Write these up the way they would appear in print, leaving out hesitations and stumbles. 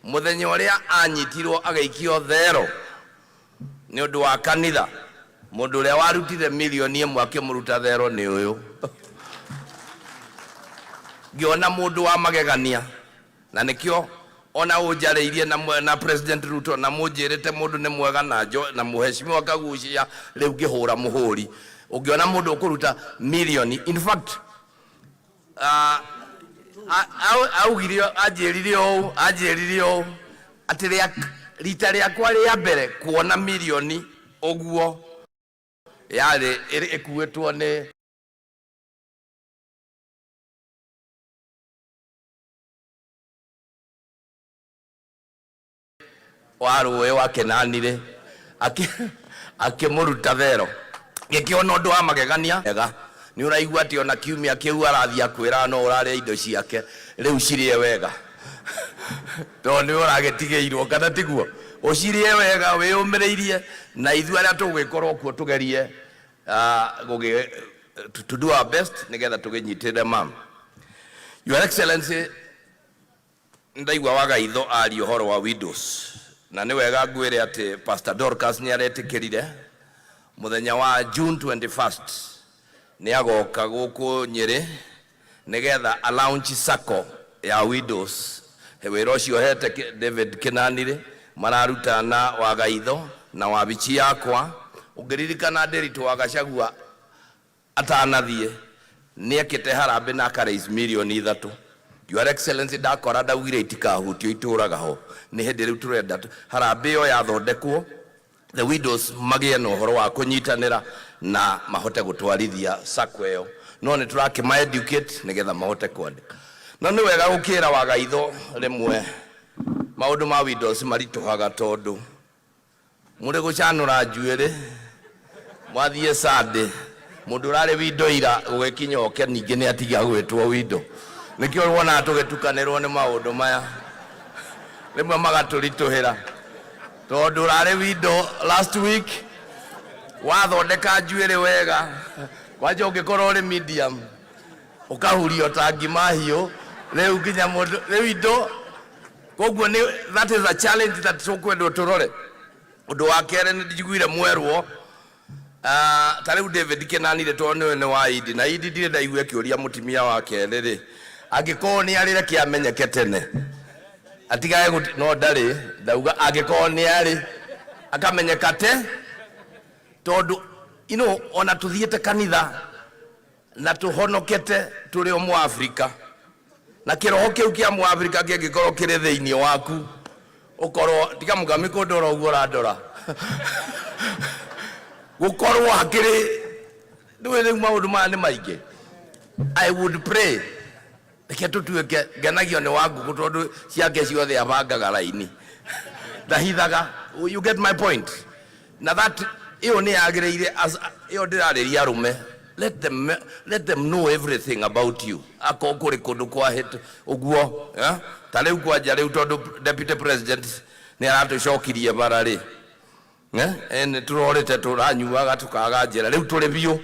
muthenya uria anyitirwo agaikio thero ni undu wa kanitha mundu uria warutire milioni imwe akimuruta thero ni uyu ngiona mundu wa magegania na nikio ona unjareirie na President Ruto na munjirite mundu ni mwega na muheshimiwa Kagucia riu ngihura muhuri ungiona mundu ukuruta milioni in fact ajiririo ati rita riakwa ria mbere kuona milioni oguo yari ekuetwo ni waruwe wake nanire akimuruta thero gikiona undu wa magegania ega ni uraigua ati ona kiumia kiu arathia kwira no uraria indo ciake riu cirie wega to ni uragetigeirwo kana tiguo ucirie wega wiyumireirie na ithu aria tugwikorwo kuo tugerie to do our best nigetha tuginyitire mam. Your Excellency, ndaigua wagaitho ari uhoro wa widows na ni wega ngwire ati Pastor Dorcas ni aretikirire muthenya wa June 21st ni agoka guku Nyeri nigetha alaunch sako ya widows wira ucio hete David Kinanire mararuta na wagaitho na wabichi yakwa ungiririkana Nderitu wa Gachagua atanathie ni ekite harambe na raise milioni 3. Your Excellency ndakora ndawire itikahutio ituraga ho ni hindi riu turenda harambe yo yathondekwo the widows magie no horo wa kunyitanira na mahote gutwarithia sako yo no ni turakima educate nigetha mahote kwandika na ni wega gukira wagaitho rimwe maundu ma widows marituhaga tondu muri gucanura njuire mwathie Sunday mundu rari windo ira ugekinya oke ningi ni atiga gwetwo windo nikio wona tugetukanirwo ni maundu maya rimwe magaturituhira tondu rari windo last week wathondeka njuire wega kwanja ungikorwo ri medium ukahurio tangi mahio riu nginya mundu windo koguo ni that is a challenge that tukwenda turore undu wa kere ni njiguire mwerwo tariu David Kinanire tondu ni wa idi na idi ndire ndaigua kiuria mutimia wake riri angikorwo ni arire kiamenyeke tene atigaye no ndari ndauga angikorwo ni ari akamenyeka te tondu ona tuthiete kanitha na tuhonokete turi o mu Afrika na kiroho kiu kia mu Afrika kingikorwo kiri thiini waku ukorwo tiga mugamiko ndora uguo randora gukorwo hakiri ndwire maundu ma ni maingi. I would pray ke tutuike genagio ni wangu tondu ciake ciothe abangaga laini ndahithaga. You get my point? Na that iyo ni agireire as iyo ndirariria arume let them know everything about you ako kuri kundu kwa hit uguo tariu kwanja riu tondu Deputy President ni aratucokirie barari en turorete turanyuaga tukaga njira riu turi biu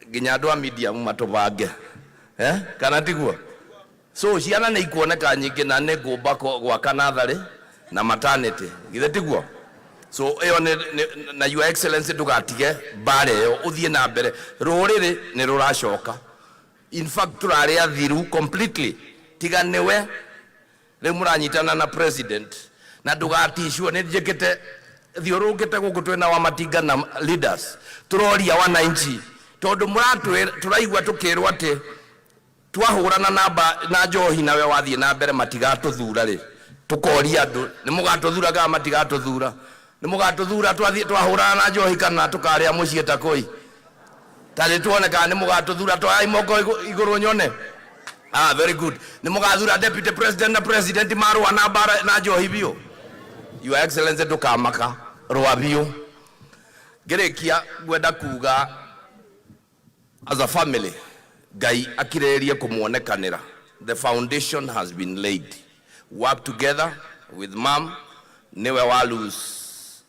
nginya andu a media matubange kana tiguo. So ciana ni ikuoneka nyingi na ni ngumba gwa kanathari na maternity githe tiguo. So eyo na Your Excellency ndugatige bare yo uthie na mbere ruriri ni ruracoka. In fact turari athiru completely tiga niwe riu muranyitana na President na ndugatishwo ni njikite thiurukite guku twina wa matinga na leaders turoria wananchi tondu turaigua tukirwa ati twahurana na njohi nawe wathie na mbere matigatuthura ri tukoria andu ni mugatuthura ga matigatuthura ni mugatuthura twahurana na njohi kana tukaria mucie takoi tari tuoneka ni mugatuthura twai moko iguru nyone. Very good. Ni mugathura Deputy President na President marwa na bara na njohi bio. Your Excellency tukamaka rwabio gerekia gwenda kuga as a family Gai akirerie kumuonekanira. The foundation has been laid. Work together with mom niwe walus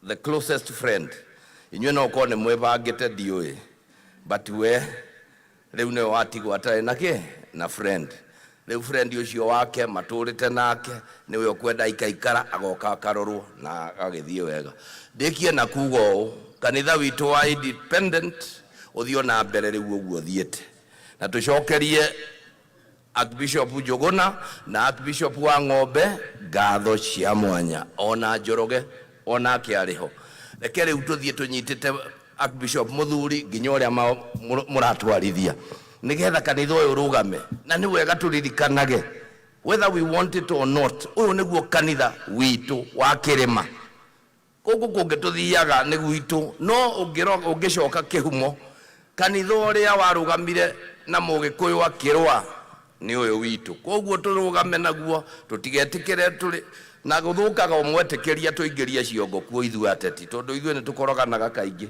the closest friend inywe no kone mwebagete dioe but we riu ne watigwa atare nake na friend Rĩu friend ucio wake matũrĩte nake niwe okwenda ikaikara agoka akarorwo na agĩthiĩ wega. Ndikie na kuga ũũ, kanitha witũ wa independent ũthio na mbere rĩu ũguo thiĩte, na tũcokerie Archbishop Njũgũna na Archbishop wa Ng'ombe ngatho cia mwanya, ona Njoroge ona kĩarĩho. Reke rĩu tũthiĩ tũnyitĩte Archbishop Mũthuri nginya ũrĩa mũratwarithia nigetha kanitha ũyũ ũrũgame, na nĩ wega tũririkanage whether we want it or not. Ũyũ nĩguo kanitha witũ wa kĩrĩma, gũkũ kũngĩ tũthiaga nĩ gwitũ, no ũngĩcoka kĩhumo kanitha ũrĩa warũgamire na Mũgĩkũyũ akĩrũa nĩ ũyũ witũ. Koguo tũrũgame naguo, tũtigetĩkĩre tũrĩ na gũthũkaga ũmwetĩkĩria tũingĩrie ciongo kuo ithuĩ ateti, tondũ ithuĩ nĩ tũkoroganaga kaingĩ.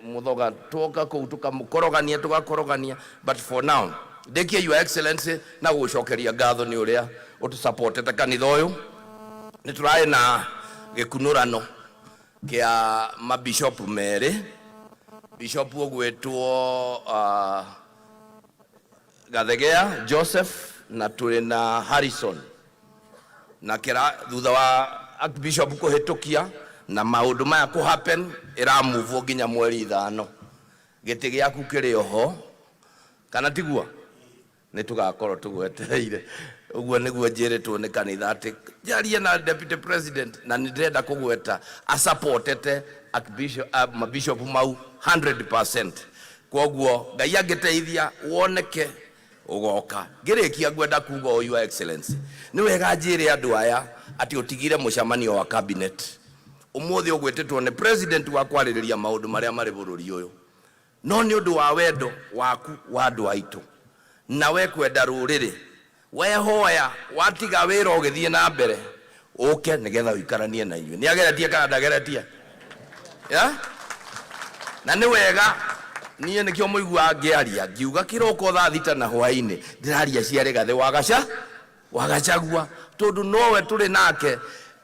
Muthoga tuoka kuu tukamkorogania tugakorogania, but for now ndikie your excellency na gucokeria ngatho ni uria utusupportete kanitha uyu. Ni turai na gikunurano kia mabishop mere, bishop ogwetwo Gathegea Joseph na tuli na Harrison, na kira thutha wa Archbishop kuhitukia na maundu maya ku happen iramuvo nginya mweri 5 giti giaku kiri oho kana tigua ni tugakorwo tugwetereire. Uguo niguo njiritwo ni kanitha ati jaria na deputy president, na ndirenda kugweta asupportete Archbishop mau 100%. Koguo Ngai angiteithia woneke ugoka. Ngirikia ngwenda kuga your excellency, ni wega njire andu aya ati utigire mucamanio wa cabinet umuthi ugwetetwo ni president wa kwaririria maundu maria mari bururi uyu, no ni undu wa wendo waku wa andu aitu na we kwenda ruriri wehoya watiga wira ugithie na mbere uke nigetha wikaranie na inyuĩ. Ni ageretie kana ndageretie ya na ni wega niĩ nikio mũigua ngĩaria ngiuga kiroko thaa 6 na hwainĩ ndĩraria ciarĩ gathe wa Gachagua, tondu nowe tũrĩ nake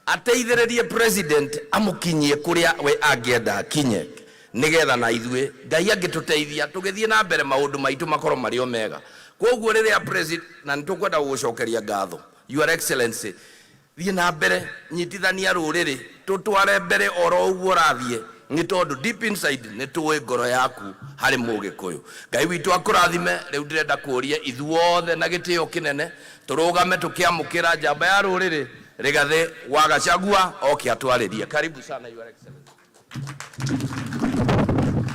ateithĩrĩrie president amukinyie kuria we angĩenda akinye, nigetha na ithuĩ Ngai angĩtũteithia tũgĩthiĩ na mbere maũndũ maitũ makorwo marĩ omega. Koguo rĩrĩa president na nĩtũkwenda gũgũcokeria ngatho your excellency, thiĩ na mbere nyitithania rũrĩrĩ tũtware mbere oro ũguo ũrathiĩ, nĩ tondũ deep inside nĩ tũĩ ngoro yaku harĩ Mũgĩkũyũ. Ngai witũ akũrathime. Rĩu ndĩrenda kũria ithuothe na gĩtĩo kĩnene tũrũgame tũkĩamũkĩra njamba ya rũrĩrĩ Rigathi wa Gachagua oke atwarĩrie. Karibu sana your excellency.